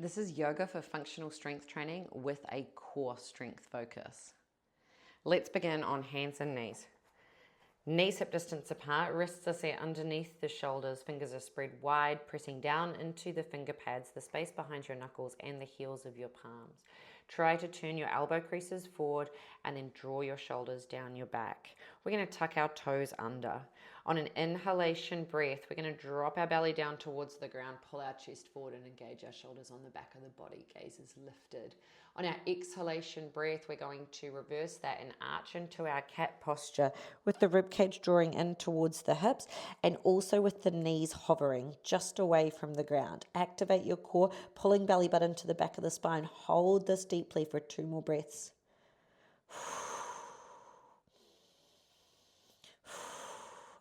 This is yoga for functional strength training with a core strength focus. Let's begin on hands and knees. Knees hip distance apart, wrists are set underneath the shoulders, fingers are spread wide, pressing down into the finger pads, the space behind your knuckles and the heels of your palms. Try to turn your elbow creases forward and then draw your shoulders down your back. We're going to tuck our toes under. On an inhalation breath, we're going to drop our belly down towards the ground, pull our chest forward and engage our shoulders on the back of the body, gaze is lifted. On our exhalation breath, we're going to reverse that and arch into our cat posture with the ribcage drawing in towards the hips and also with the knees hovering just away from the ground. Activate your core, pulling belly button to the back of the spine. Hold this deeply for 2 more breaths.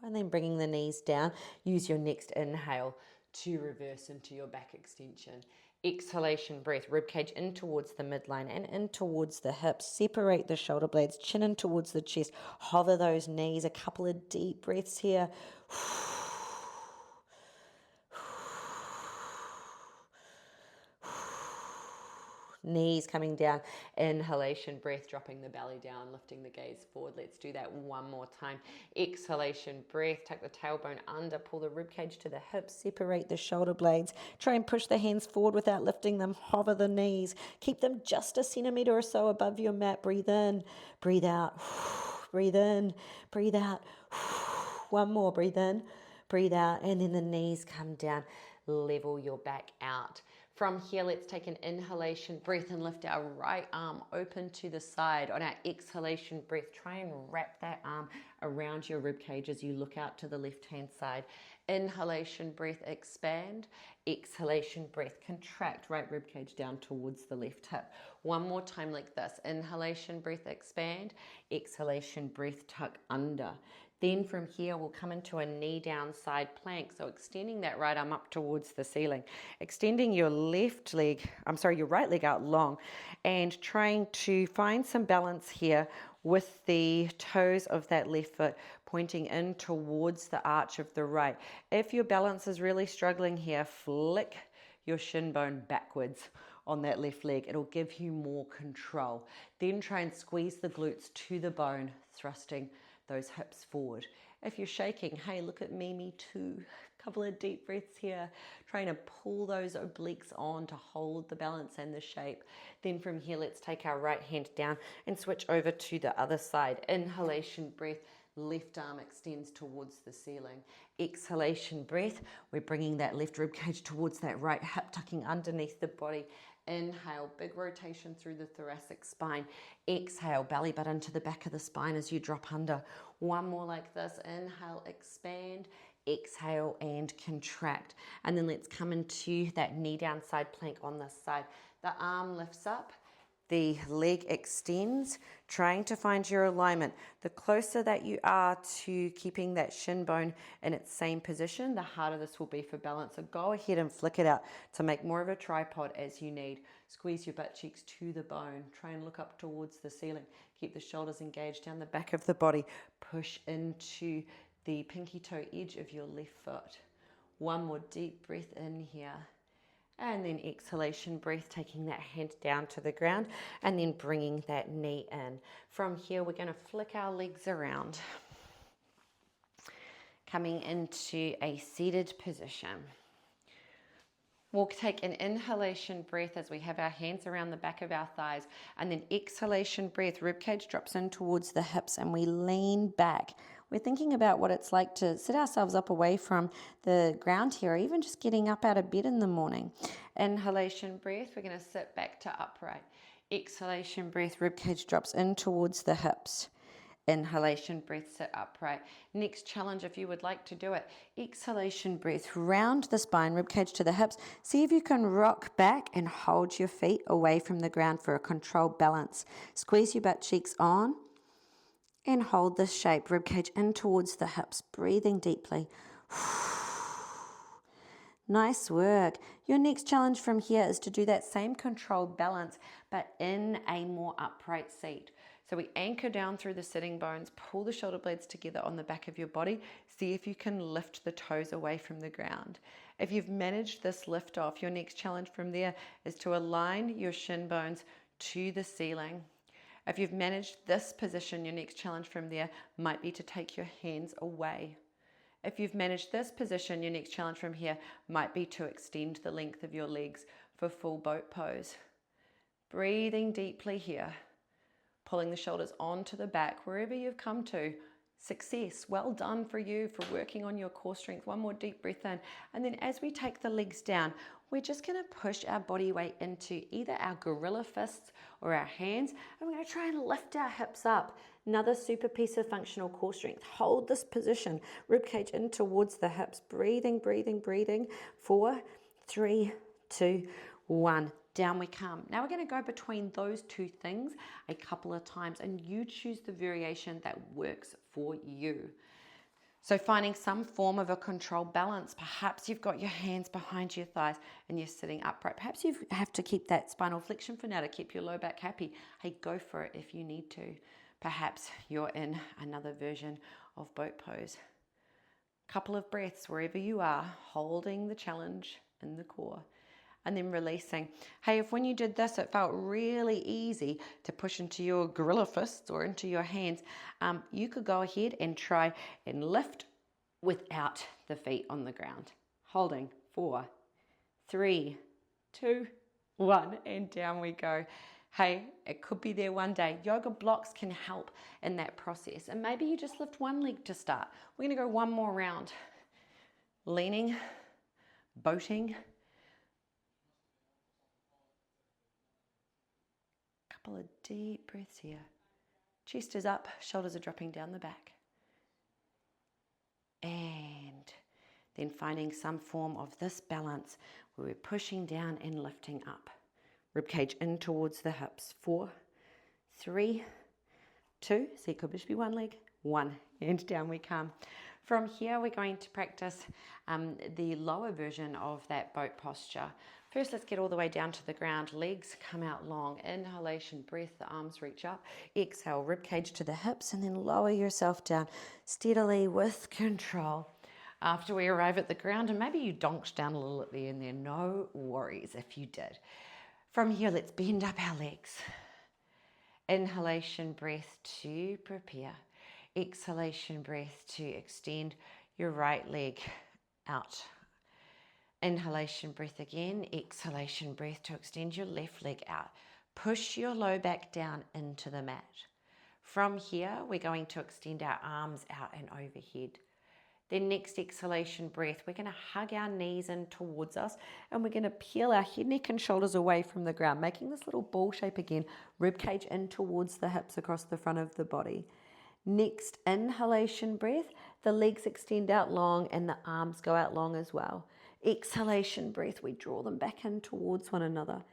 And then bringing the knees down. Use your next inhale to reverse into your back extension. Exhalation breath, ribcage in towards the midline and in towards the hips. Separate the shoulder blades, chin in towards the chest. Hover those knees. A couple of deep breaths here. Knees coming down, inhalation breath, dropping the belly down, lifting the gaze forward. Let's do that one more time. Exhalation breath, tuck the tailbone under, pull the ribcage to the hips, separate the shoulder blades. Try and push the hands forward without lifting them. Hover the knees. Keep them just a centimeter or so above your mat. Breathe in, breathe out, breathe in, breathe out. One more, breathe in, breathe out, and then the knees come down. Level your back out. From here, let's take an inhalation breath and lift our right arm open to the side. On our exhalation breath, try and wrap that arm around your rib cage as you look out to the left-hand side. Inhalation breath, expand. Exhalation breath, contract, right rib cage down towards the left hip. One more time like this. Inhalation breath, expand. Exhalation breath, tuck under. Then from here, we'll come into a knee down side plank. So extending that right arm up towards the ceiling, extending your right leg out long and trying to find some balance here with the toes of that left foot pointing in towards the arch of the right. If your balance is really struggling here, flick your shin bone backwards on that left leg. It'll give you more control. Then try and squeeze the glutes to the bone, thrusting those hips forward. If you're shaking, hey, look at me too. Couple of deep breaths here. Trying to pull those obliques on to hold the balance and the shape. Then from here, let's take our right hand down and switch over to the other side. Inhalation breath. Left arm extends towards the ceiling. Exhalation breath. We're bringing that left rib cage towards that right hip, tucking underneath the body. Inhale, big rotation through the thoracic spine. Exhale, belly button to the back of the spine as you drop under. One more like this. Inhale, expand. Exhale and contract. And then let's come into that knee down side plank on this side. The arm lifts up. The leg extends, trying to find your alignment. The closer that you are to keeping that shin bone in its same position, the harder this will be for balance. So go ahead and flick it out to make more of a tripod as you need. Squeeze your butt cheeks to the bone. Try and look up towards the ceiling. Keep the shoulders engaged down the back of the body. Push into the pinky toe edge of your left foot. One more deep breath in here. And then exhalation breath, taking that hand down to the ground and then bringing that knee in. From here, we're going to flick our legs around, coming into a seated position. We'll take an inhalation breath as we have our hands around the back of our thighs, and then exhalation breath, ribcage drops in towards the hips and we lean back. We're thinking about what it's like to sit ourselves up away from the ground here, or even just getting up out of bed in the morning. Inhalation breath, we're going to sit back to upright. Exhalation breath, ribcage drops in towards the hips. Inhalation breath, sit upright. Next challenge, if you would like to do it, exhalation breath, round the spine, ribcage to the hips. See if you can rock back and hold your feet away from the ground for a controlled balance. Squeeze your butt cheeks on and hold this shape, ribcage in towards the hips, breathing deeply. Nice work. Your next challenge from here is to do that same controlled balance, but in a more upright seat. So we anchor down through the sitting bones, pull the shoulder blades together on the back of your body. See if you can lift the toes away from the ground. If you've managed this lift off, your next challenge from there is to align your shin bones to the ceiling. If you've managed this position, your next challenge from there might be to take your hands away. If you've managed this position, your next challenge from here might be to extend the length of your legs for full boat pose. Breathing deeply here, pulling the shoulders onto the back, wherever you've come to. Success, well done for you for working on your core strength. One more deep breath in. And then as we take the legs down, we're just gonna push our body weight into either our gorilla fists or our hands. And we're gonna try and lift our hips up. Another super piece of functional core strength. Hold this position, ribcage in towards the hips. Breathing, breathing, breathing. 4, 3, 2, 1. Down we come. Now we're going to go between those two things a couple of times, and you choose the variation that works for you. So finding some form of a controlled balance. Perhaps you've got your hands behind your thighs and you're sitting upright. Perhaps you have to keep that spinal flexion for now to keep your low back happy. Hey, go for it if you need to. Perhaps you're in another version of boat pose. Couple of breaths wherever you are, holding the challenge in the core. And then releasing. Hey, if when you did this, it felt really easy to push into your gorilla fists or into your hands, you could go ahead and try and lift without the feet on the ground. Holding. 4, 3, 2, 1, and down we go. Hey, it could be there one day. Yoga blocks can help in that process. And maybe you just lift one leg to start. We're gonna go one more round. Leaning, boating. Couple of deep breaths here. Chest is up, shoulders are dropping down the back. And then finding some form of this balance where we're pushing down and lifting up. Ribcage in towards the hips. 4, 3, 2, so it could just be one leg, 1, and down we come. From here, we're going to practice the lower version of that boat posture. First, let's get all the way down to the ground. Legs come out long. Inhalation, breath, the arms reach up. Exhale, ribcage to the hips, and then lower yourself down steadily with control. After we arrive at the ground, and maybe you donked down a little at the end there, no worries if you did. From here, let's bend up our legs. Inhalation, breath to prepare. Exhalation, breath to extend your right leg out. Inhalation, breath again. Exhalation, breath to extend your left leg out. Push your low back down into the mat. From here, we're going to extend our arms out and overhead. Then next exhalation breath, we're going to hug our knees in towards us and we're going to peel our head, neck and shoulders away from the ground, making this little ball shape again, ribcage in towards the hips across the front of the body. Next inhalation breath, the legs extend out long and the arms go out long as well. Exhalation breath, we draw them back in towards one another.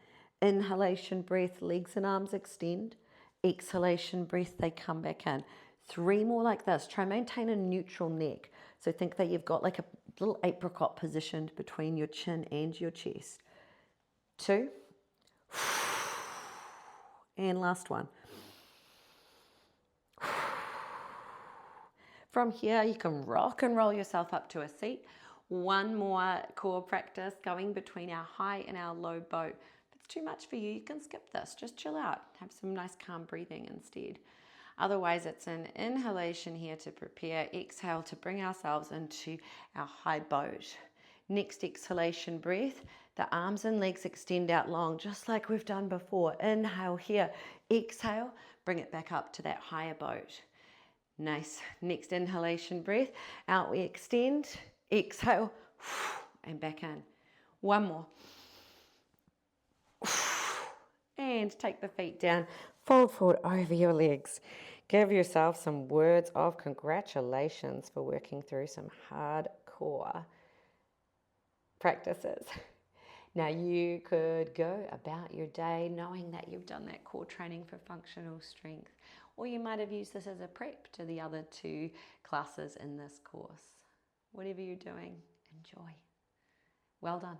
Inhalation breath, legs and arms extend. Exhalation breath, they come back in. 3 more like this. Try maintain a neutral neck. So think that you've got like a little apricot positioned between your chin and your chest. 2. And last one. From here, you can rock and roll yourself up to a seat. 1 more core practice going between our high and our low boat. If it's too much for you, you can skip this. Just chill out. Have some nice calm breathing instead. Otherwise, it's an inhalation here to prepare. Exhale to bring ourselves into our high boat. Next exhalation breath, the arms and legs extend out long, just like we've done before. Inhale here. Exhale, bring it back up to that higher boat. Nice. Next inhalation breath, out we extend. Exhale, and back in. 1 more. And take the feet down. Fold forward over your legs. Give yourself some words of congratulations for working through some hardcore practices. Now you could go about your day knowing that you've done that core training for functional strength, or you might have used this as a prep to the other 2 classes in this course. Whatever you're doing, enjoy. Well done.